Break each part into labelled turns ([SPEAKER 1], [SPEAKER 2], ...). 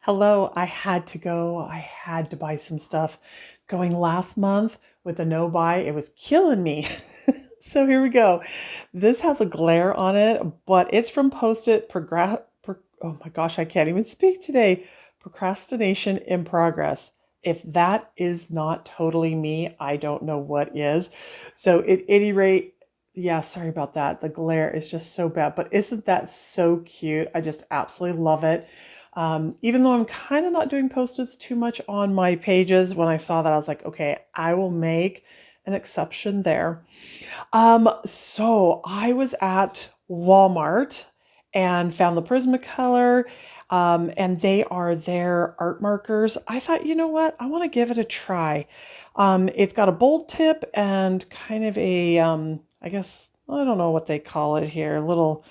[SPEAKER 1] Hello, I had to go. I had to buy some stuff. Going last month with a no buy, it was killing me. So here we go. This has a glare on it, but it's from Post-it oh my gosh, I can't even speak today. Procrastination in progress. If that is not totally me, I don't know what is. So at any rate, yeah, sorry about that. The glare is just so bad, but isn't that so cute? I just absolutely love it. Even though I'm kind of not doing post-its too much on my pages, when I saw that, I was like, okay, I will make an exception there. So I was at Walmart and found the Prismacolor, and they are their art markers. I thought, you know what? I want to give it a try. It's got a bold tip and kind of a, I guess, I don't know what they call it here, little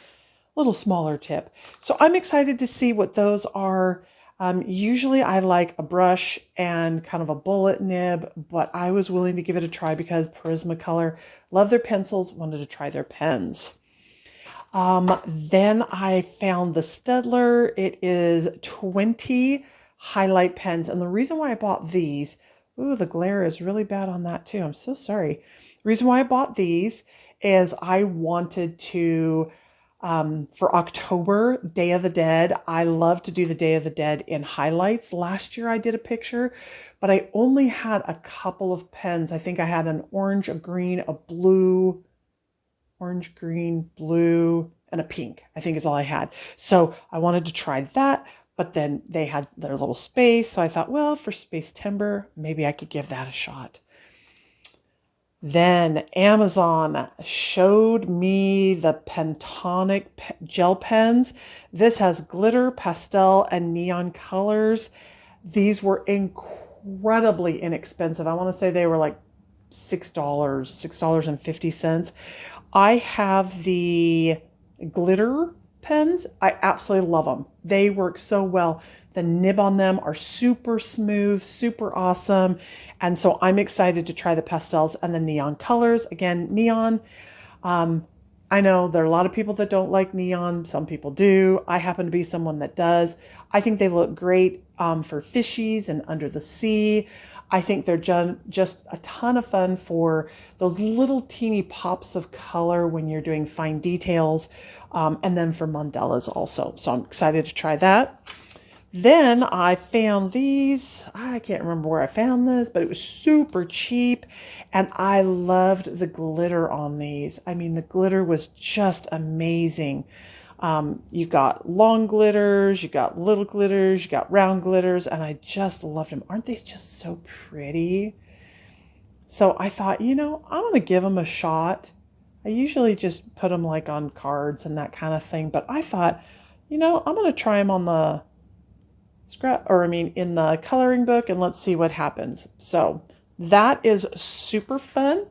[SPEAKER 1] smaller tip. So I'm excited to see what those are. Usually I like a brush and kind of a bullet nib, but I was willing to give it a try because Prismacolor, love their pencils, wanted to try their pens. Then I found the Staedtler. It is 20 highlight pens. And the reason why I bought these, ooh, the glare is really bad on that too. I'm so sorry. The reason why I bought these is I wanted to for October, Day of the Dead. I love to do the Day of the Dead in highlights. Last year I did a picture, but I only had a couple of pens. I think I had an orange, a green, a blue, orange, green, blue, and a pink, I think is all I had. So I wanted to try that, but then they had their little space. So I thought, well, for Space Timber, maybe I could give that a shot. Then Amazon showed me the Pentonic gel pens. This has glitter, pastel, and neon colors. These were incredibly inexpensive. I want to say they were like $6.50. I have the glitter pens. I absolutely love them. They work so well. The nib on them are super smooth, super awesome. And so I'm excited to try the pastels and the neon colors. Again, neon. I know there are a lot of people that don't like neon. Some people do. I happen to be someone that does. I think they look great for fishies and under the sea. I think they're just a ton of fun for those little teeny pops of color when you're doing fine details, and then for mandalas also. So I'm excited to try that. Then I found these. I can't remember where I found this, but it was super cheap. And I loved the glitter on these. I mean, the glitter was just amazing. You've got long glitters, you got little glitters, you got round glitters, and I just loved them. Aren't they just so pretty? So I thought, I'm going to give them a shot. I usually just put them like on cards and that kind of thing, but I thought, I'm going to try them on the in the coloring book, and let's see what happens. So that is super fun.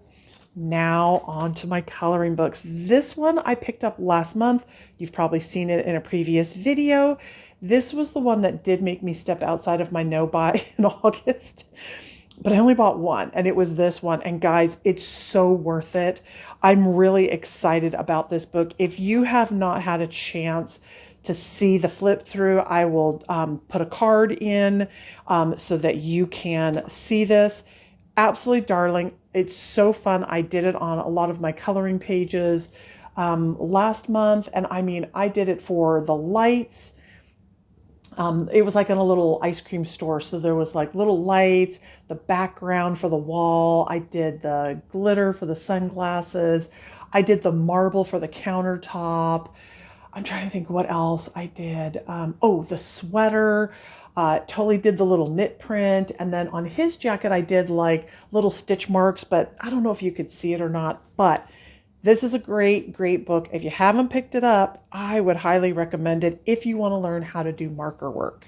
[SPEAKER 1] Now on to my coloring books. This one I picked up last month. You've probably seen it in a previous video. This was the one that did make me step outside of my no buy in August. But I only bought one, and it was this one. And guys, it's so worth it. I'm really excited about this book. If you have not had a chance to see the flip through, I will put a card in so that you can see this. Absolutely darling. It's so fun. I did it on a lot of my coloring pages last month. And I mean, I did it for the lights. It was like in a little ice cream store. So there was like little lights, the background for the wall. I did the glitter for the sunglasses. I did the marble for the countertop. I'm trying to think what else I did. The sweater. Totally did the little knit print. And then on his jacket, I did like little stitch marks, but I don't know if you could see it or not. But this is a great, great book. If you haven't picked it up, I would highly recommend it if you want to learn how to do marker work.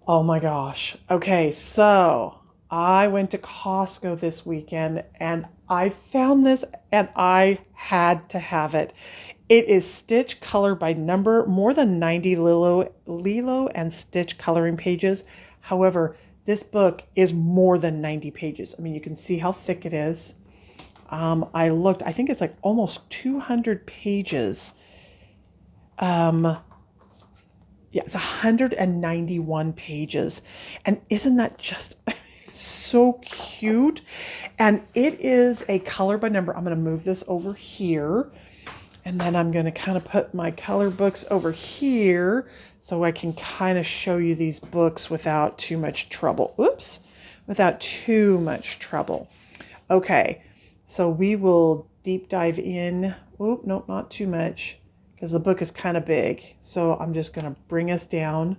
[SPEAKER 1] Oh my gosh. Okay, so I went to Costco this weekend and I found this and I had to have it. It is Stitch Color by Number, more than 90 Lilo and Stitch coloring pages. However, this book is more than 90 pages. I mean, you can see how thick it is. I looked, I think it's like almost 200 pages. Yeah, it's 191 pages. And isn't that just so cute? And it is a color by number. I'm going to move this over here. And then I'm going to kind of put my color books over here so I can kind of show you these books without too much trouble. Oops, without too much trouble. Okay, so we will deep dive in. Oh, nope, not too much because the book is kind of big. So I'm just going to bring us down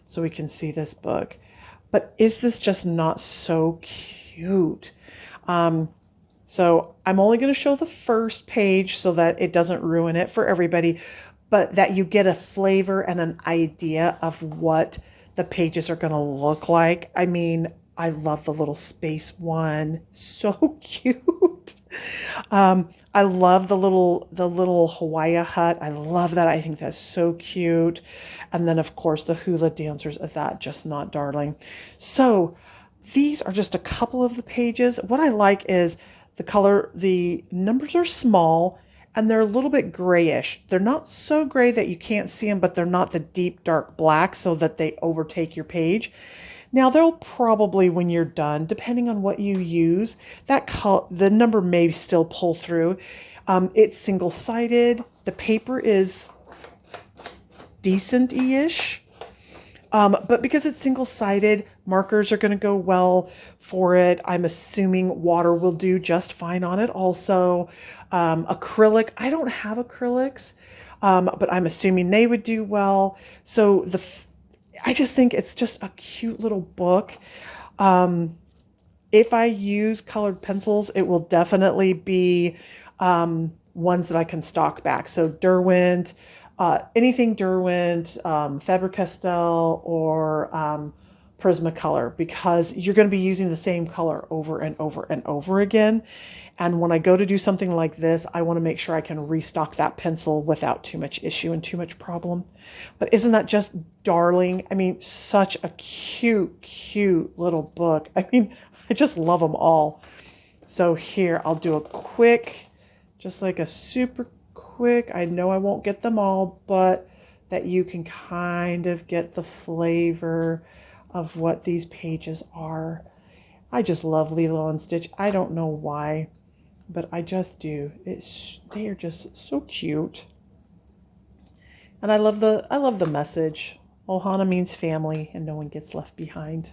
[SPEAKER 1] so we can see this book. But is this just not so cute? So I'm only going to show the first page so that it doesn't ruin it for everybody, but that you get a flavor and an idea of what the pages are going to look like. I mean, I love the little space one. So cute. I love the little Hawaii hut. I love that. I think that's so cute. And then of course the hula dancers. Is that just not darling? So these are just a couple of the pages. What I like is the numbers are small and they're a little bit grayish. They're not so gray that you can't see them, but they're not the deep dark black so that they overtake your page. Now they'll probably, when you're done, depending on what you use, the number may still pull through. It's single-sided. The paper is decent-ish. But because it's single-sided, markers are going to go well for it. I'm assuming water will do just fine on it also. Acrylic, I don't have acrylics, but I'm assuming they would do well. So I just think it's just a cute little book. If I use colored pencils, it will definitely be ones that I can stock back. So Derwent, anything Derwent, Faber-Castell, or Prismacolor, because you're going to be using the same color over and over and over again. And when I go to do something like this, I want to make sure I can restock that pencil without too much issue and too much problem. But isn't that just darling? I mean, such a cute, cute little book. I mean, I just love them all. So here, I'll do a quick, just like a super quick. I know I won't get them all, but that you can kind of get the flavor of what these pages are. I just love Lilo and Stitch. I don't know why, but I just do. They are just so cute. And I love the message. Ohana means family and no one gets left behind.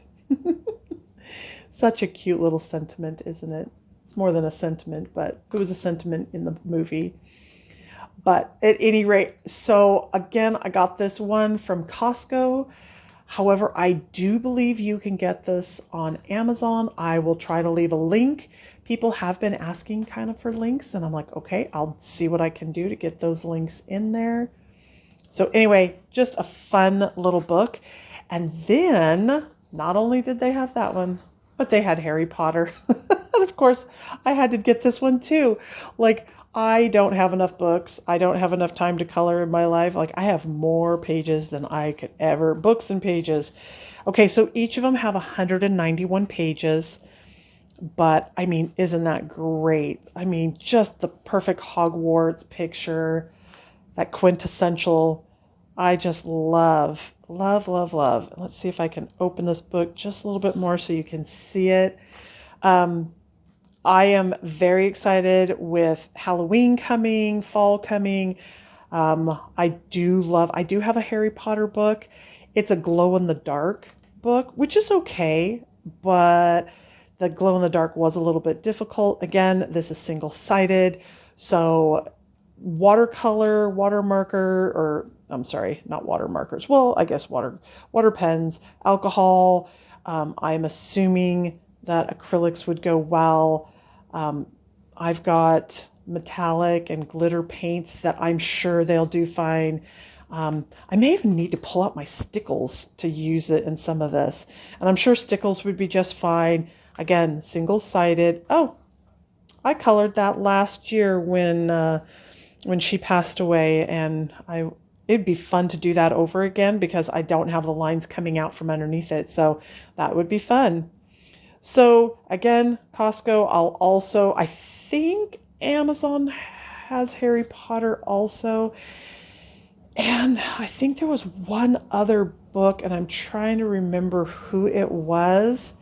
[SPEAKER 1] Such a cute little sentiment, isn't it? It's more than a sentiment, but it was a sentiment in the movie. But at any rate, so again, I got this one from Costco. However, I do believe you can get this on Amazon. I will try to leave a link. People have been asking kind of for links, and I'm like, okay, I'll see what I can do to get those links in there. So anyway, just a fun little book. And then not only did they have that one, but they had Harry Potter. And of course, I had to get this one too. Like, I don't have enough books. I don't have enough time to color in my life. Like, I have more pages than I could ever, books and pages. Okay, so each of them have 191 pages. But, I mean, isn't that great? I mean, just the perfect Hogwarts picture, that quintessential. I just love, love, love, love. Let's see if I can open this book just a little bit more so you can see it. I am very excited with Halloween coming, fall coming. I do have a Harry Potter book. It's a glow in the dark book, which is okay, but the glow in the dark was a little bit difficult. Again, this is single-sided. So watercolor, water marker, or I'm sorry, not water markers. Well, I guess water pens, alcohol. I'm assuming that acrylics would go well. I've got metallic and glitter paints that I'm sure they'll do fine. I may even need to pull out my stickles to use it in some of this. And I'm sure stickles would be just fine. Again, single-sided. Oh, I colored that last year when she passed away, and it'd be fun to do that over again because I don't have the lines coming out from underneath it. So that would be fun. So again, Costco, I think Amazon has Harry Potter also. And I think there was one other book, and I'm trying to remember who it was.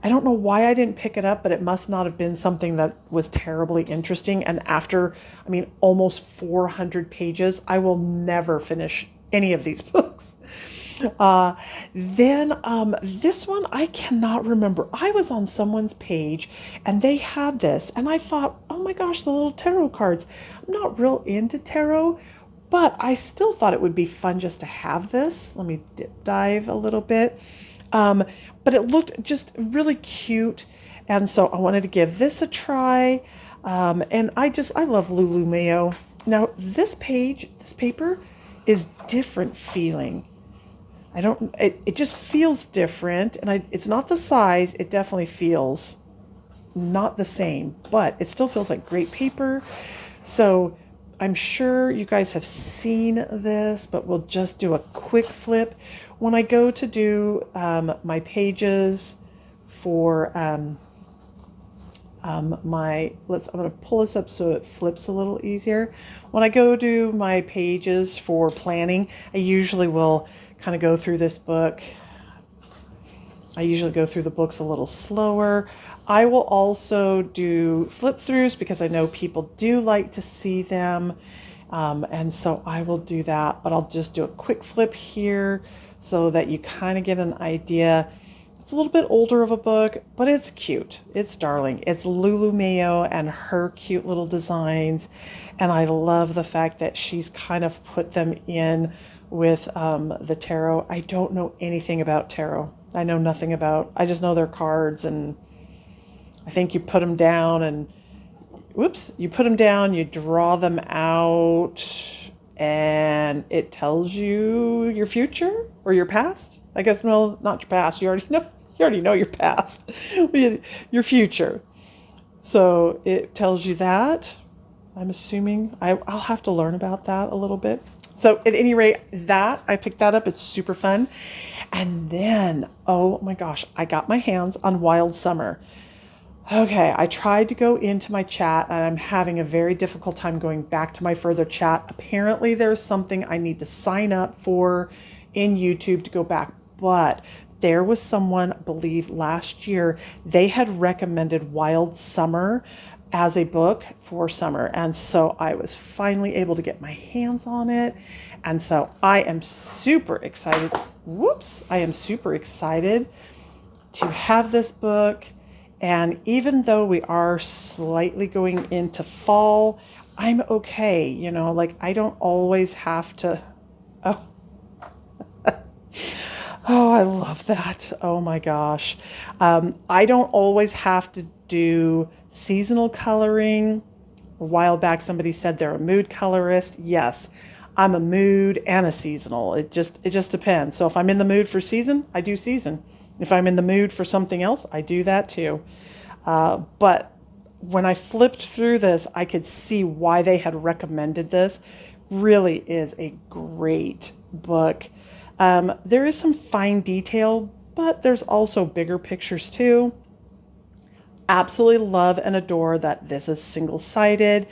[SPEAKER 1] I don't know why I didn't pick it up, but it must not have been something that was terribly interesting. And after, almost 400 pages, I will never finish any of these books. Then this one, I cannot remember. I was on someone's page and they had this, and I thought, oh my gosh, the little tarot cards. I'm not real into tarot, but I still thought it would be fun just to have this. Let me dip dive a little bit. But it looked just really cute. And so I wanted to give this a try. And I love Lulu Mayo. Now this paper is different feeling. It just feels different. And it's not the size. It definitely feels not the same, but it still feels like great paper. So I'm sure you guys have seen this, but we'll just do a quick flip. When I go to do my pages for I'm going to pull this up so it flips a little easier. When I go do my pages for planning, I usually will kind of go through this book. I usually go through the books a little slower. I will also do flip throughs because I know people do like to see them. And so I will do that, but I'll just do a quick flip here so that you kind of get an idea. It's a little bit older of a book, but it's cute. It's darling. It's Lulu Mayo and her cute little designs. And I love the fact that she's kind of put them in with the tarot. I don't know anything about tarot. I know nothing about, I just know their cards, and I think you put them down and you put them down, you draw them out, and it tells you your future or your past. I guess, no, not your past. You already know your past, your future. So it tells you that. I'm assuming I'll have to learn about that a little bit. So at any rate, I picked that up. It's super fun. And then, oh my gosh, I got my hands on Wild Summer. Okay, I tried to go into my chat and I'm having a very difficult time going back to my further chat. Apparently there's something I need to sign up for in YouTube to go back. But there was someone, I believe last year, they had recommended Wild Summer as a book for summer. And so I was finally able to get my hands on it. And so I am super excited. I am super excited to have this book. And even though we are slightly going into fall, I'm okay. I don't always have to, oh, oh, I love that. Oh my gosh. I don't always have to do seasonal coloring. A while back, somebody said they're a mood colorist. Yes, I'm a mood and a seasonal. It just depends. So if I'm in the mood for season, I do season. If I'm in the mood for something else, I do that too. But when I flipped through this, I could see why they had recommended this. Really is a great book. There is some fine detail, but there's also bigger pictures too. Absolutely love and adore that this is single-sided.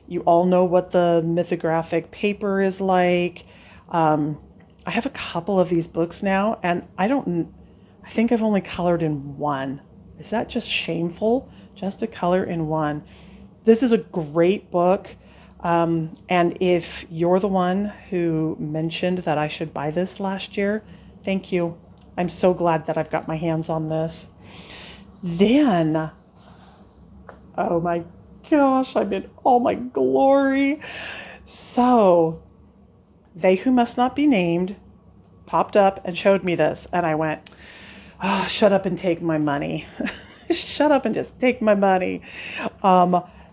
[SPEAKER 1] You all know what the mythographic paper is like. I have a couple of these books now, and I think I've only colored in one. Is that just shameful? Just to color in one. This is a great book. And if you're the one who mentioned that I should buy this last year, thank you. I'm so glad that I've got my hands on this. Then, oh my gosh, I'm in all my glory. So, They Who Must Not Be Named popped up and showed me this. And I went, oh, shut up and take my money. Shut up and just take my money.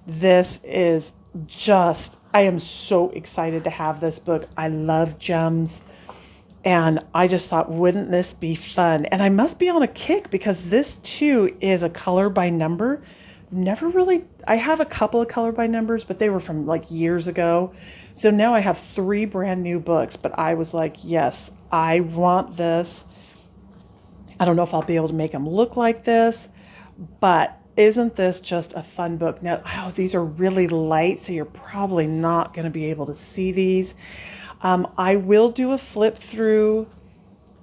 [SPEAKER 1] This is just, I am so excited to have this book. I love gems. And I just thought, wouldn't this be fun? And I must be on a kick because this too is a color by number. I have a couple of color by numbers, but they were from like years ago. So now I have 3 brand new books, but I was like, yes, I want this. I don't know if I'll be able to make them look like this, but isn't this just a fun book? Now, these are really light, so you're probably not going to be able to see these. I will do a flip through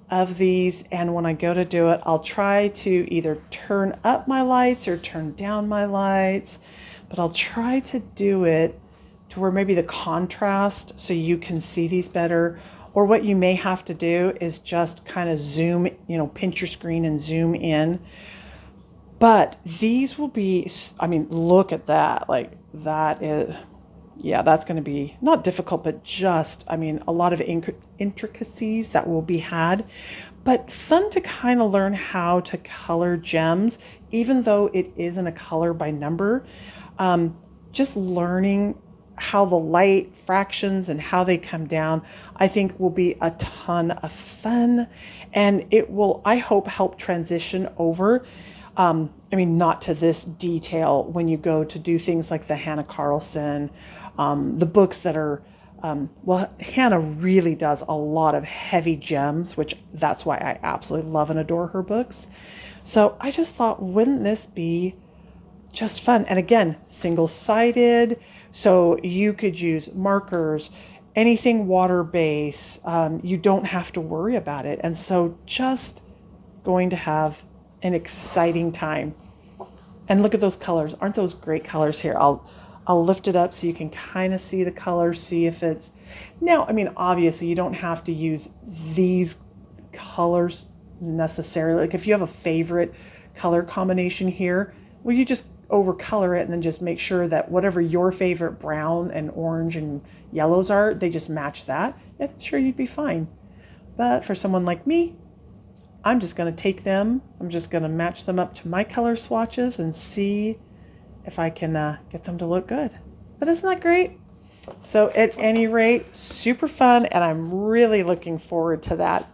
[SPEAKER 1] of these, and when I go to do it, I'll try to either turn up my lights or turn down my lights, but I'll try to do it to where maybe the contrast so you can see these better. Or what you may have to do is just kind of zoom, pinch your screen and zoom in. But these will be, I mean, look at that. Like that is, yeah, that's going to be not difficult, but just, I mean, a lot of intricacies that will be had, but fun to kind of learn how to color gems, even though it isn't a color by number. Just learning how the light fractions and how they come down, I think will be a ton of fun, and it will, I hope, help transition over. I mean, not to this detail when you go to do things like the Hannah Carlson, the books that are, well, Hannah really does a lot of heavy gems, which that's why I absolutely love and adore her books. So I just thought, wouldn't this be just fun? And again, single-sided, so you could use markers, anything water-based. You don't have to worry about it. And so just going to have an exciting time. And look at those colors. Aren't those great colors here? I'll lift it up so you can kind of see the colors, see if it's... Now, I mean, obviously you don't have to use these colors necessarily. Like if you have a favorite color combination here, well, you just overcolor it and then just make sure that whatever your favorite brown and orange and yellows are, they just match that. Yeah, sure, you'd be fine. But for someone like me, I'm just going to take them, I'm just going to match them up to my color swatches and see if I can get them to look good. But isn't that great? So at any rate, super fun, and I'm really looking forward to that.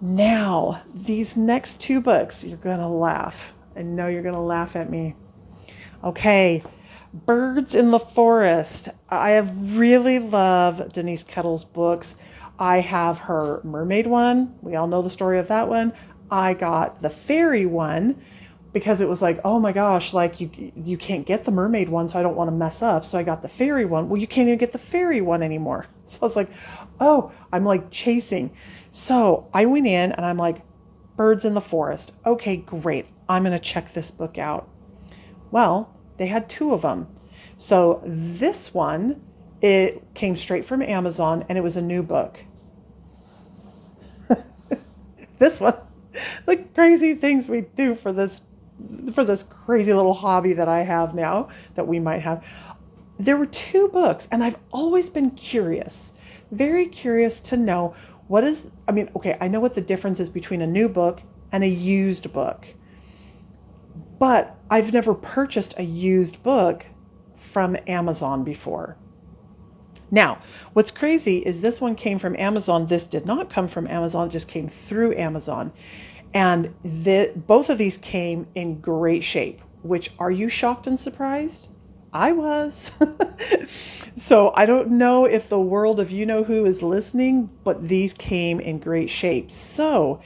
[SPEAKER 1] Now, these next two books, you're going to laugh. I know you're going to laugh at me. Okay, Birds in the Forest. I have really loved Denise Kettle's books. I have her mermaid one. We all know the story of that one. I got the fairy one because it was like, oh my gosh, like you can't get the mermaid one, so I don't want to mess up. So I got the fairy one. Well, you can't even get the fairy one anymore. So I was like, oh, I'm like chasing. So I went in and I'm like, Birds in the Forest. Okay, great. I'm going to check this book out. Well, they had two of them. So this one, it came straight from Amazon and it was a new book. This one, the crazy things we do for this crazy little hobby that I have now, that we might have. There were two books, and I've always been curious, very curious to know okay, I know what the difference is between a new book and a used book, but I've never purchased a used book from Amazon before. Now, what's crazy is this one came from Amazon. This did not come from Amazon, it just came through Amazon. And both of these came in great shape, which, are you shocked and surprised? I was. So I don't know if the world of you-know-who is listening, but these came in great shape. So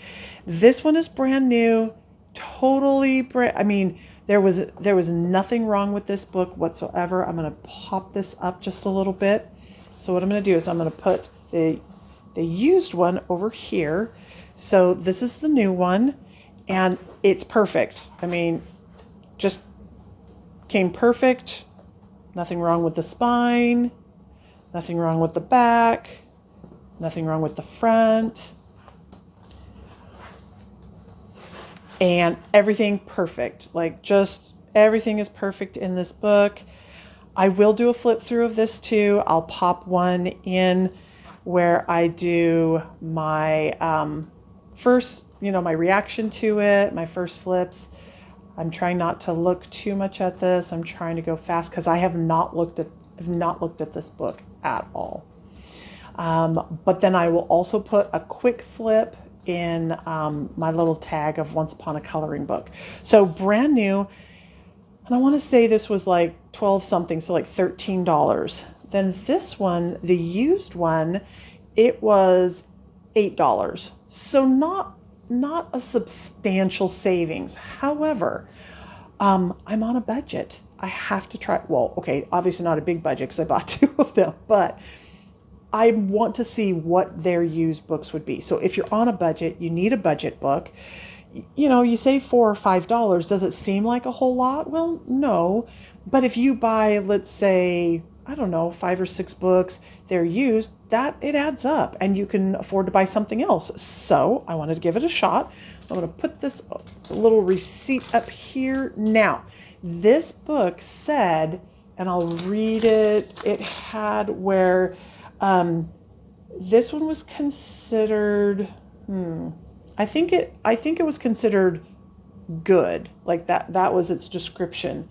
[SPEAKER 1] this one is brand new, totally brand, I mean, there was nothing wrong with this book whatsoever. I'm going to pop this up just a little bit. So what I'm going to do is I'm going to put the used one over here. So this is the new one, and it's perfect. I mean, just came perfect. Nothing wrong with the spine. Nothing wrong with the back. Nothing wrong with the front. And everything perfect. Like, just everything is perfect in this book. I will do a flip through of this too. I'll pop one in where I do my first, my reaction to it, my first flips. I'm trying not to look too much at this. I'm trying to go fast because I have not looked at this book at all. But then I will also put a quick flip in my little tag of Once Upon a Coloring Book. So brand new. And I want to say this was like 12 something, so like $13. Then this one, the used one, it was $8. So not a substantial savings. However, I'm on a budget. I have to try. Well, okay, obviously not a big budget because I bought two of them, but I want to see what their used books would be. So if you're on a budget, you need a budget book. You know, you save $4 or $5. Does it seem like a whole lot? Well, no. But if you buy, let's say, I don't know, 5 or 6 books, they're used, that it adds up and you can afford to buy something else. So I wanted to give it a shot. I'm going to put this little receipt up here. Now, this book said, and I'll read it, it had where this one was considered, I think it was considered good, like that was its description.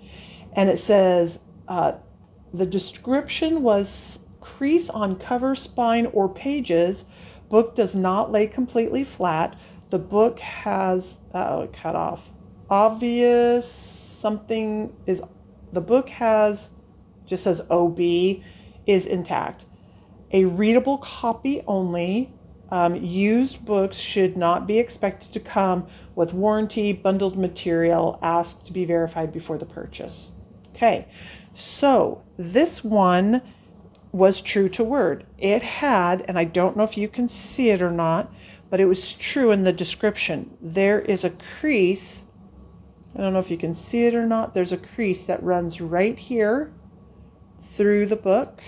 [SPEAKER 1] And it says, the description was crease on cover, spine, or pages. Book does not lay completely flat. The book has, cut off. Obvious something is, the book has, just says OB, is intact. A readable copy only. Used books should not be expected to come with warranty, bundled material, asked to be verified before the purchase. Okay, so this one was true to word. It had, and I don't know if you can see it or not, but it was true in the description. There is a crease. I don't know if you can see it or not. There's a crease that runs right here through the book.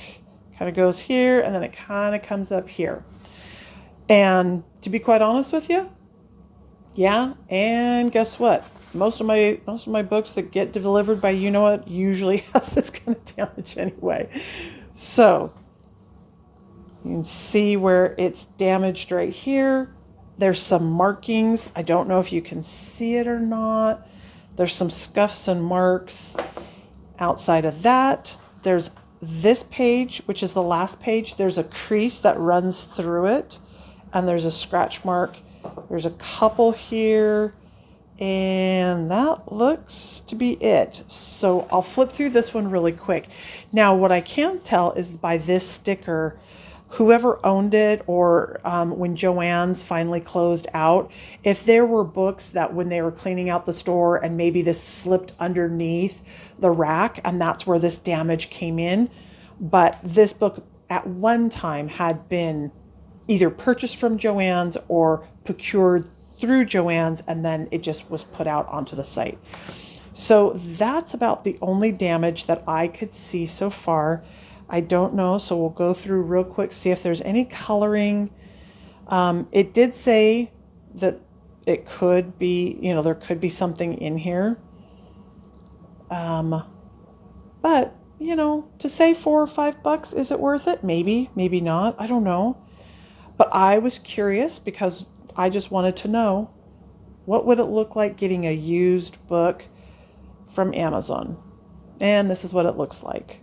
[SPEAKER 1] Kind of goes here, and then it kind of comes up here. And to be quite honest with you, yeah, and guess what? Most of my books that get delivered by you know what usually has this kind of damage anyway. So you can see where it's damaged right here. There's some markings. I don't know if you can see it or not. There's some scuffs and marks. Outside of that, there's this page, which is the last page. There's a crease that runs through it, and there's a scratch mark. There's a couple here, and that looks to be it. So I'll flip through this one really quick. Now, what I can tell is by this sticker, whoever owned it, or when Joann's finally closed out, if there were books that when they were cleaning out the store and maybe this slipped underneath the rack and that's where this damage came in. But this book at one time had been either purchased from Joann's or procured through Joann's, and then it just was put out onto the site. So that's about the only damage that I could see so far. I don't know, so we'll go through real quick, see if there's any coloring. It did say that it could be, there could be something in here. But, to say $4 or $5, is it worth it? Maybe, maybe not. I don't know. But I was curious because I just wanted to know, what would it look like getting a used book from Amazon? And this is what it looks like.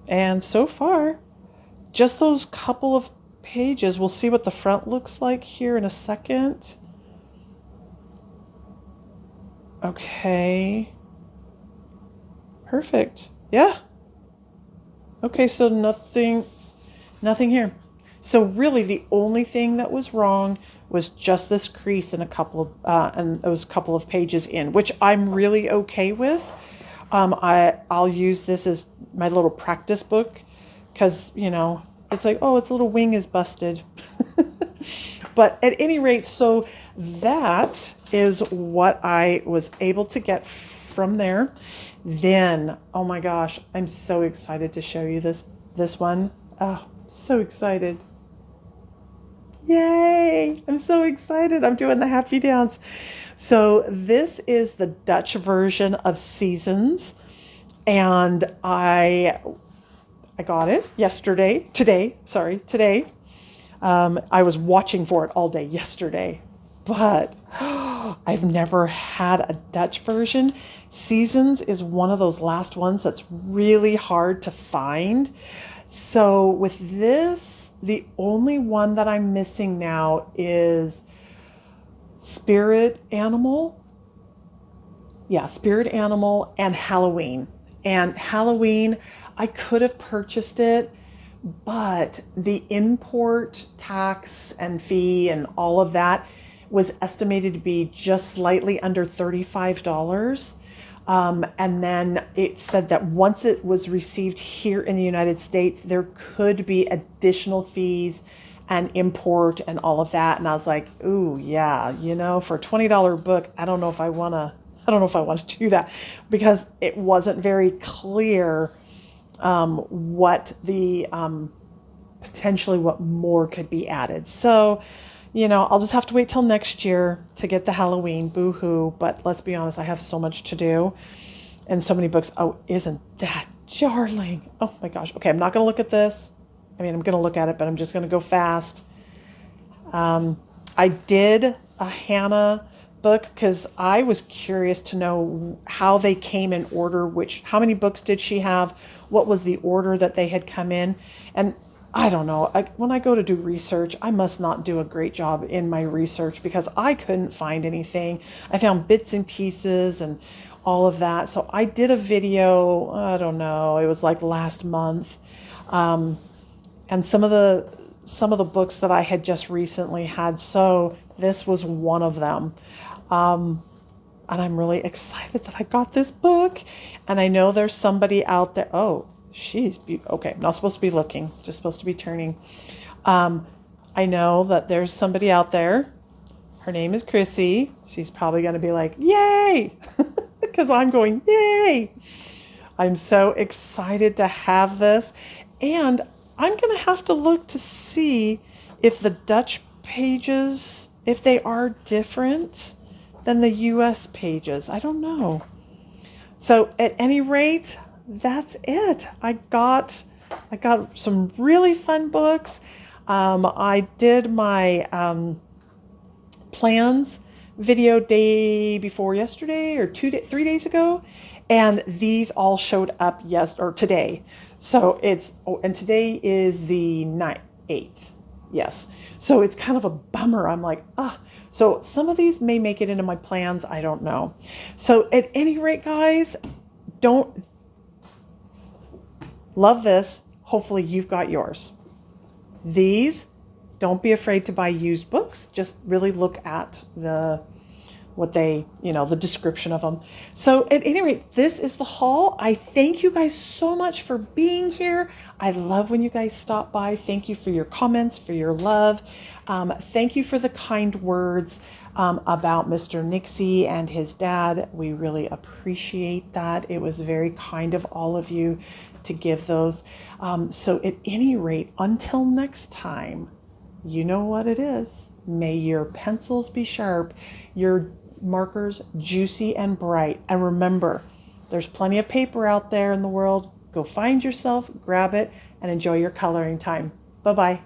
[SPEAKER 1] And so far, just those couple of pages. We'll see what the front looks like here in a second. Okay. Perfect. Yeah. Okay, so nothing here. So really the only thing that was wrong was just this crease and a couple of pages in, which I'm really okay with. I'll use this as my little practice book because, it's like, oh, its little wing is busted. But at any rate, so that is what I was able to get from there. Then, oh my gosh, I'm so excited to show you this one. Oh, so excited. Yay! I'm so excited. I'm doing the happy dance. So this is the Dutch version of Seasons, and I got it today. I was watching for it all day yesterday, but I've never had a Dutch version. Seasons is one of those last ones that's really hard to find. So with this, the only one that I'm missing now is Spirit Animal. Yeah, Spirit Animal and Halloween. And Halloween, I could have purchased it, but the import tax and fee and all of that was estimated to be just slightly under $35. And then it said that once it was received here in the United States, there could be additional fees and import and all of that. And I was like, ooh, yeah, for a $20 book, I don't know if I want to do that, because it wasn't very clear what the potentially what more could be added. So, I'll just have to wait till next year to get the Halloween. Boo-hoo. But let's be honest, I have so much to do and so many books. Oh, isn't that darling? Oh my gosh. Okay, I'm not going to look at this. I mean, I'm going to look at it, but I'm just going to go fast. I did a Hannah book because I was curious to know how they came in order, how many books did she have? What was the order that they had come in? And I don't know. When I go to do research, I must not do a great job in my research because I couldn't find anything. I found bits and pieces and all of that. So I did a video, I don't know, it was like last month. And some of the books that I had just recently had. So this was one of them. And I'm really excited that I got this book. And I know there's somebody out there. Oh, okay. I'm not supposed to be looking, just supposed to be turning. I know that there's somebody out there. Her name is Chrissy. She's probably going to be like, yay, because I'm going, yay. I'm so excited to have this. And I'm going to have to look to see if the Dutch pages, if they are different than the US pages. I don't know. So at any rate, that's it. I got some really fun books. I did my plans video day before yesterday or 3 days ago, and these all showed up today. So and today is the 8th. Yes. So it's kind of a bummer. I'm like, so some of these may make it into my plans. I don't know. So at any rate, guys, love this. Hopefully you've got yours. Don't be afraid to buy used books. Just really look at the description of them. So at any rate, this is the haul. I thank you guys so much for being here. I love when you guys stop by. Thank you for your comments, for your love. Thank you for the kind words about Mr. Nixie and his dad. We really appreciate that. It was very kind of all of you to give those. So at any rate, until next time, you know what it is. May your pencils be sharp, your markers juicy and bright. And remember, there's plenty of paper out there in the world. Go find yourself, grab it, and enjoy your coloring time. Bye-bye.